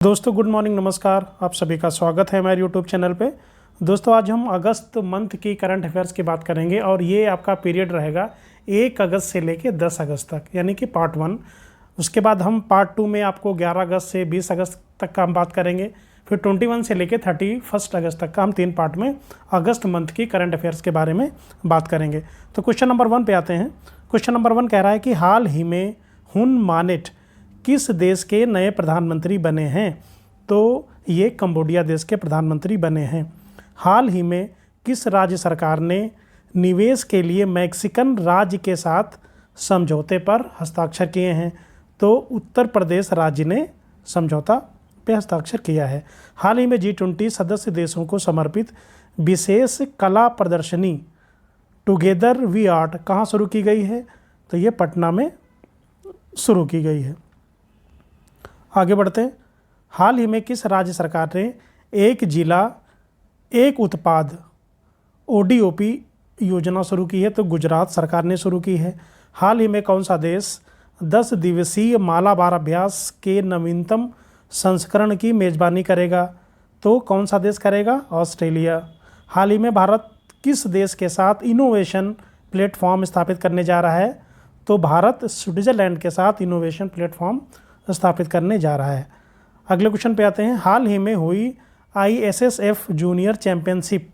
दोस्तों good morning, नमस्कार। आप सभी का स्वागत है हमारे यूट्यूब चैनल पे। दोस्तों आज हम अगस्त मंथ की करंट अफेयर्स की बात करेंगे और ये आपका पीरियड रहेगा 1 अगस्त से लेके 10 अगस्त तक, यानी कि पार्ट 1। उसके बाद हम पार्ट 2 में आपको 11 अगस्त से 20 अगस्त तक का हम बात करेंगे। फिर 21 से लेके 31 अगस्त तक का हम 3 पार्ट में अगस्त मंथ की करंट अफेयर्स के बारे में बात करेंगे। तो क्वेश्चन नंबर 1 पे आते हैं। क्वेश्चन नंबर 1 कह रहा है कि हाल ही में हुन मानेट किस देश के नए प्रधानमंत्री बने हैं? तो ये कंबोडिया देश के प्रधानमंत्री बने हैं। हाल ही में किस राज्य सरकार ने निवेश के लिए मैक्सिकन राज्य के साथ समझौते पर हस्ताक्षर किए हैं? तो उत्तर प्रदेश राज्य ने समझौता पे हस्ताक्षर किया है। हाल ही में G20 सदस्य देशों को समर्पित विशेष कला प्रदर्शनी टुगेदर वी आर्ट कहाँ शुरू की गई है? तो ये पटना में शुरू की गई है। आगे बढ़ते हैं। हाल ही में किस राज्य सरकार ने एक जिला एक उत्पाद ODOP योजना शुरू की है? तो गुजरात सरकार ने शुरू की है। हाल ही में कौन सा देश 10 दिवसीय मालाबार अभ्यास के नवीनतम संस्करण की मेज़बानी करेगा? तो कौन सा देश करेगा? ऑस्ट्रेलिया। हाल ही में भारत किस देश के साथ इनोवेशन प्लेटफॉर्म स्थापित करने जा रहा है? तो भारत स्विट्ज़रलैंड के साथ इनोवेशन प्लेटफॉर्म स्थापित करने जा रहा है। अगले क्वेश्चन पे आते हैं। हाल ही में हुई ISSF जूनियर चैंपियनशिप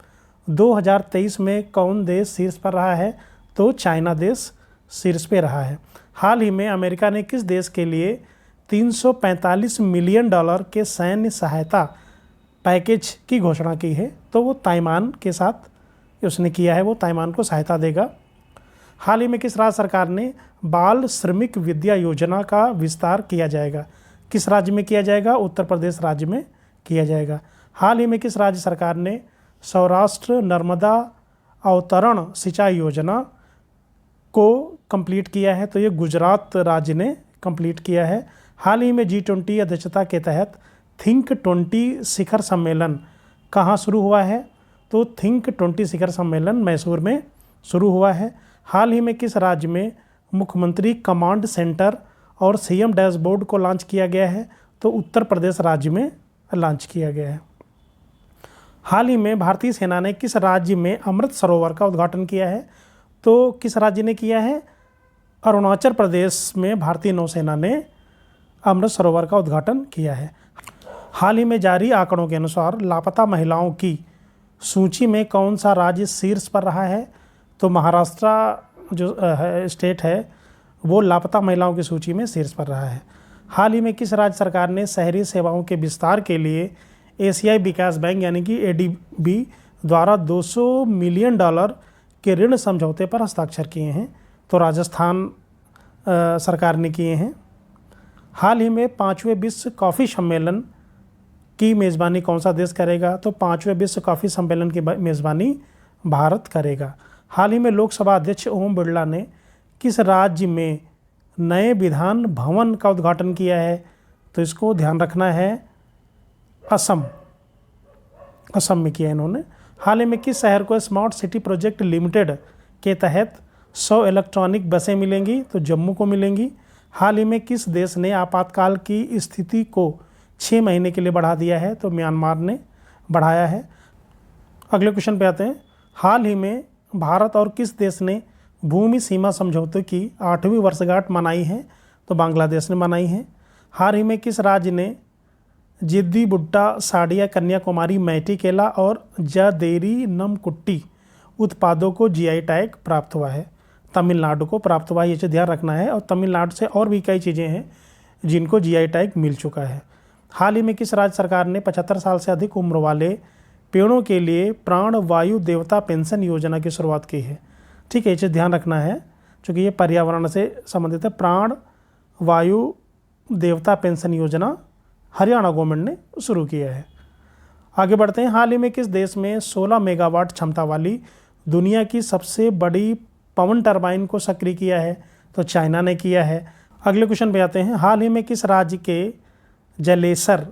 2023 में कौन देश शीर्ष पर रहा है? तो चाइना देश शीर्ष पे रहा है। हाल ही में अमेरिका ने किस देश के लिए $345 मिलियन के सैन्य सहायता पैकेज की घोषणा की है? तो वो ताइवान के साथ उसने किया है, वो ताइवान को सहायता देगा। हाल ही में किस राज्य सरकार ने बाल श्रमिक विद्या योजना का विस्तार किया जाएगा? किस राज्य में किया जाएगा? उत्तर प्रदेश राज्य में किया जाएगा। हाल ही में किस राज्य सरकार ने सौराष्ट्र नर्मदा अवतरण सिंचाई योजना को कंप्लीट किया है? तो ये गुजरात राज्य ने कंप्लीट किया है। हाल ही में G20 अध्यक्षता के तहत थिंक 20 शिखर सम्मेलन कहाँ शुरू हुआ है? तो थिंक 20 शिखर सम्मेलन मैसूर में शुरू हुआ है। हाल ही में किस राज्य में मुख्यमंत्री कमांड सेंटर और CM डैशबोर्ड को लॉन्च किया गया है? तो उत्तर प्रदेश राज्य में लॉन्च किया गया है। हाल ही में भारतीय सेना ने किस राज्य में अमृत सरोवर का उद्घाटन किया है? तो किस राज्य ने किया है? अरुणाचल प्रदेश में भारतीय नौसेना ने अमृत सरोवर का उद्घाटन किया है। हाल ही में जारी आंकड़ों के अनुसार लापता महिलाओं की सूची में कौन सा राज्य शीर्ष पर रहा है? तो महाराष्ट्र जो स्टेट है वो लापता महिलाओं की सूची में शीर्ष पर रहा है। हाल ही में किस राज्य सरकार ने शहरी सेवाओं के विस्तार के लिए एशियाई विकास बैंक यानी कि ADB द्वारा $200 मिलियन के ऋण समझौते पर हस्ताक्षर किए हैं? तो राजस्थान सरकार ने किए हैं। हाल ही में 5वें विश्व कॉफ़ी सम्मेलन की मेज़बानी कौन सा देश करेगा? तो 5वें विश्व कॉफ़ी सम्मेलन की मेज़बानी भारत करेगा। हाल ही में लोकसभा अध्यक्ष ओम बिरला ने किस राज्य में नए विधान भवन का उद्घाटन किया है? तो इसको ध्यान रखना है, असम में किया इन्होंने। हाल ही में किस शहर को स्मार्ट सिटी प्रोजेक्ट लिमिटेड के तहत 100 इलेक्ट्रॉनिक बसें मिलेंगी? तो जम्मू को मिलेंगी। हाल ही में किस देश ने आपातकाल की स्थिति को 6 महीने के लिए बढ़ा दिया है? तो म्यांमार ने बढ़ाया है। अगले क्वेश्चन पे आते हैं। हाल ही में भारत और किस देश ने भूमि सीमा समझौते की 8वीं वर्षगांठ मनाई है? तो बांग्लादेश ने मनाई है। हाल ही में किस राज्य ने जिद्दी बुट्टा साड़िया कन्याकुमारी मैटी केला और जदेरी नमकुट्टी उत्पादों को GI टैग प्राप्त हुआ है? तमिलनाडु को प्राप्त हुआ है, ये ध्यान रखना है। और तमिलनाडु से और भी कई चीज़ें हैं जिनको GI टैग मिल चुका है। हाल ही में किस राज्य सरकार ने 75 साल से अधिक उम्र वाले पेड़ों के लिए प्राण वायु देवता पेंशन योजना की शुरुआत की है? ठीक है, इसे ध्यान रखना है क्योंकि ये पर्यावरण से संबंधित है। प्राण वायु देवता पेंशन योजना हरियाणा गवर्नमेंट ने शुरू किया है। आगे बढ़ते हैं। हाल ही में किस देश में 16 मेगावाट क्षमता वाली दुनिया की सबसे बड़ी पवन टरबाइन को सक्रिय किया है? तो चाइना ने किया है। अगले क्वेश्चन पे आते हैं। हाल ही में किस राज्य के जलेसर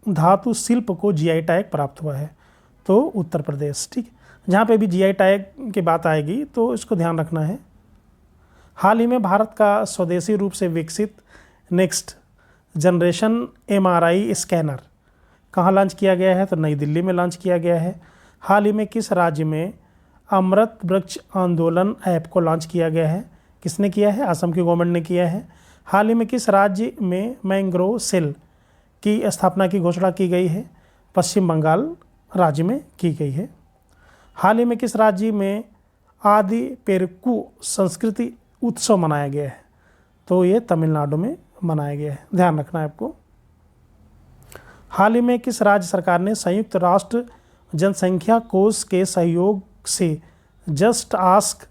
धातु शिल्प को GI टैग प्राप्त हुआ है? तो उत्तर प्रदेश। ठीक है, जहाँ पे भी GI टैग की बात आएगी तो इसको ध्यान रखना है। हाल ही में भारत का स्वदेशी रूप से विकसित नेक्स्ट जनरेशन MRI स्कैनर कहाँ लॉन्च किया गया है? तो नई दिल्ली में लॉन्च किया गया है। हाल ही में किस राज्य में अमृत वृक्ष आंदोलन ऐप को लॉन्च किया गया है? किसने किया है? असम की गवर्नमेंट ने किया है। हाल ही में किस राज्य में मैंग्रोव सेल की स्थापना की घोषणा की गई है? पश्चिम बंगाल राज्य में की गई है। हाल ही में किस राज्य में आदि पेरुक्कू संस्कृति उत्सव मनाया गया है? तो ये तमिलनाडु में मनाया गया है, ध्यान रखना है आपको। हाल ही में किस राज्य सरकार ने संयुक्त राष्ट्र जनसंख्या कोष के सहयोग से जस्ट आस्क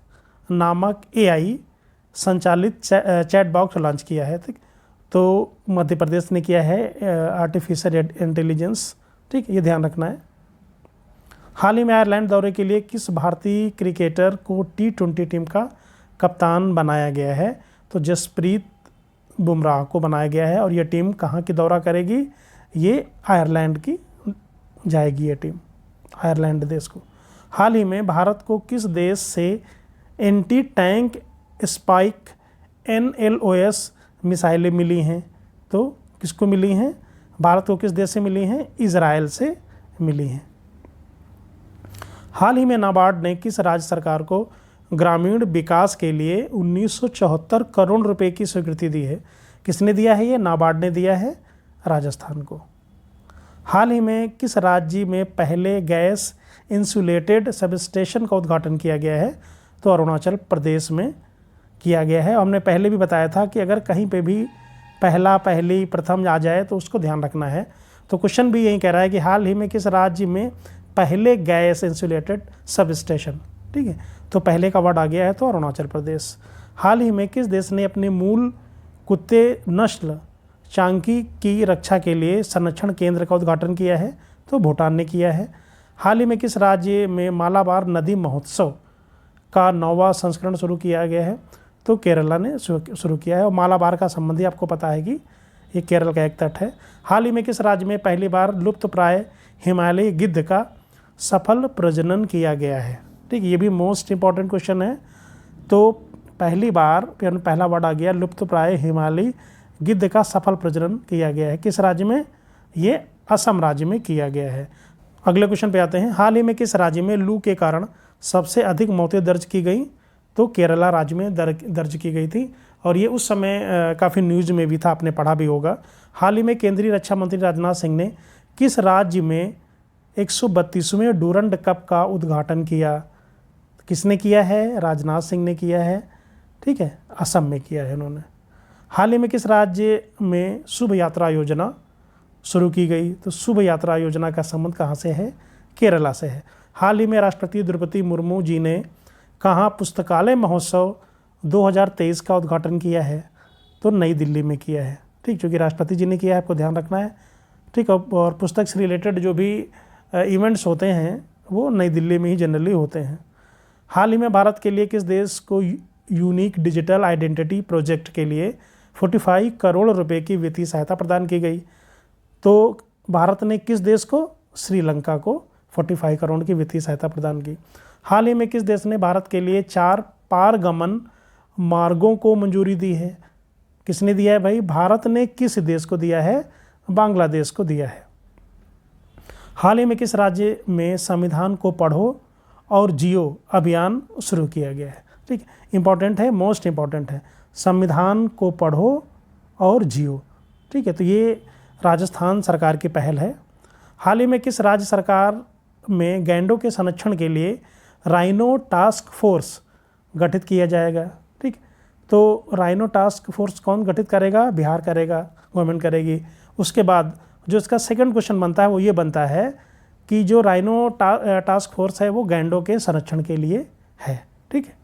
नामक AI संचालित चैट बॉक्स लॉन्च किया है? ठीक, तो मध्य प्रदेश ने किया है आर्टिफिशियल इंटेलिजेंस। ठीक, ये ध्यान रखना है। हाल ही में आयरलैंड दौरे के लिए किस भारतीय क्रिकेटर को T20 टीम का कप्तान बनाया गया है? तो जसप्रीत बुमराह को बनाया गया है। और ये टीम कहाँ की दौरा करेगी? ये आयरलैंड की जाएगी ये टीम, आयरलैंड देश को। हाल ही में भारत को किस देश से एंटी टैंक स्पाइक NLOS मिसाइलें मिली हैं? तो किसको मिली हैं? भारत को किस देश से मिली हैं? इजराइल से मिली हैं। हाल ही में नाबार्ड ने किस राज्य सरकार को ग्रामीण विकास के लिए 1974 करोड़ रुपए की स्वीकृति दी है? किसने दिया है? ये नाबार्ड ने दिया है राजस्थान को। हाल ही में किस राज्य में पहले गैस इंसुलेटेड सबस्टेशन का उद्घाटन किया गया है? तो अरुणाचल प्रदेश में किया गया है। हमने पहले भी बताया था कि अगर कहीं पे भी पहला, पहली, प्रथम आ जाए तो उसको ध्यान रखना है। तो क्वेश्चन भी यही कह रहा है कि हाल ही में किस राज्य में पहले गैस इंसुलेटेड सबस्टेशन, ठीक है, तो पहले का वर्ड आ गया है तो अरुणाचल प्रदेश। हाल ही में किस देश ने अपने मूल कुत्ते नस्ल चांकी की रक्षा के लिए संरक्षण केंद्र का उद्घाटन किया है? तो भूटान ने किया है। हाल ही में किस राज्य में मालाबार नदी महोत्सव का 9वां संस्करण शुरू किया गया है? तो केरला ने शुरू किया है। और मालाबार का संबंधी आपको पता है कि ये केरल का एक तट है। हाल ही में किस राज्य में पहली बार लुप्त प्राय हिमालयी गिद्ध का सफल प्रजनन किया गया है? ठीक, ये भी मोस्ट इंपॉर्टेंट क्वेश्चन है। तो पहली बार, पहला वर्ड आ गया, लुप्त प्राय हिमालयी गिद्ध का सफल प्रजनन किया गया है। किस राज्य में? ये असम राज्य में किया गया है। अगले क्वेश्चन पे आते हैं। हाल ही में किस राज्य में लू के कारण सबसे अधिक मौतें दर्ज की गई? तो केरला राज्य में दर्ज की गई थी। और ये उस समय काफ़ी न्यूज़ में भी था, आपने पढ़ा भी होगा। हाल ही में केंद्रीय रक्षा मंत्री राजनाथ सिंह ने किस राज्य में 132वें डूरंड कप का उद्घाटन किया? किसने किया है? राजनाथ सिंह ने किया है। ठीक है, असम में किया है उन्होंने। हाल ही में किस राज्य में शुभ यात्रा योजना शुरू की गई? तो शुभ यात्रा योजना का संबंध कहाँ से है? केरला से है। हाल ही में राष्ट्रपति द्रौपदी मुर्मू जी ने कहाँ पुस्तकालय महोत्सव 2023 का उद्घाटन किया है? तो नई दिल्ली में किया है। ठीक, क्योंकि राष्ट्रपति जी ने किया है, आपको ध्यान रखना है। ठीक, और पुस्तक से रिलेटेड जो भी इवेंट्स होते हैं वो नई दिल्ली में ही जनरली होते हैं। हाल ही में भारत के लिए किस देश को यूनिक डिजिटल आइडेंटिटी प्रोजेक्ट के लिए 45 करोड़ रुपए की वित्तीय सहायता प्रदान की गई? तो भारत ने किस देश को? श्रीलंका को 45 करोड़ की वित्तीय सहायता प्रदान की। हाल ही में किस देश ने भारत के लिए 4 पारगमन मार्गों को मंजूरी दी है? किसने दिया है भाई? भारत ने किस देश को दिया है? बांग्लादेश को दिया है। हाल ही में किस राज्य में संविधान को पढ़ो और जियो अभियान शुरू किया गया है? ठीक, इंपॉर्टेंट है, मोस्ट इंपॉर्टेंट है। संविधान को पढ़ो और जियो, ठीक है, तो ये राजस्थान सरकार की पहल है। हाल ही में किस राज्य सरकार में गैंडों के संरक्षण के लिए राइनो टास्क फोर्स गठित किया जाएगा? ठीक, तो राइनो टास्क फोर्स कौन गठित करेगा? बिहार करेगा, गवर्नमेंट करेगी। उसके बाद जो इसका सेकंड क्वेश्चन बनता है वो ये बनता है कि जो राइनो टास्क फोर्स है वो गैंडों के संरक्षण के लिए है। ठीक है।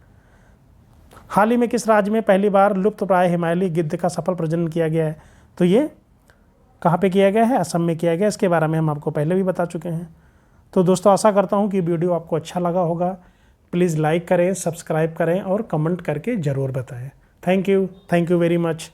हाल ही में किस राज्य में पहली बार लुप्त प्राय हिमालयी गिद्ध का सफल प्रजनन किया गया है? तो ये कहाँ पे किया गया है? असम में किया गया। इसके बारे में हम आपको पहले भी बता चुके हैं। तो दोस्तों, आशा करता हूँ कि वीडियो आपको अच्छा लगा होगा। प्लीज़ लाइक करें, सब्सक्राइब करें और कमेंट करके ज़रूर बताएं। Thank you very much.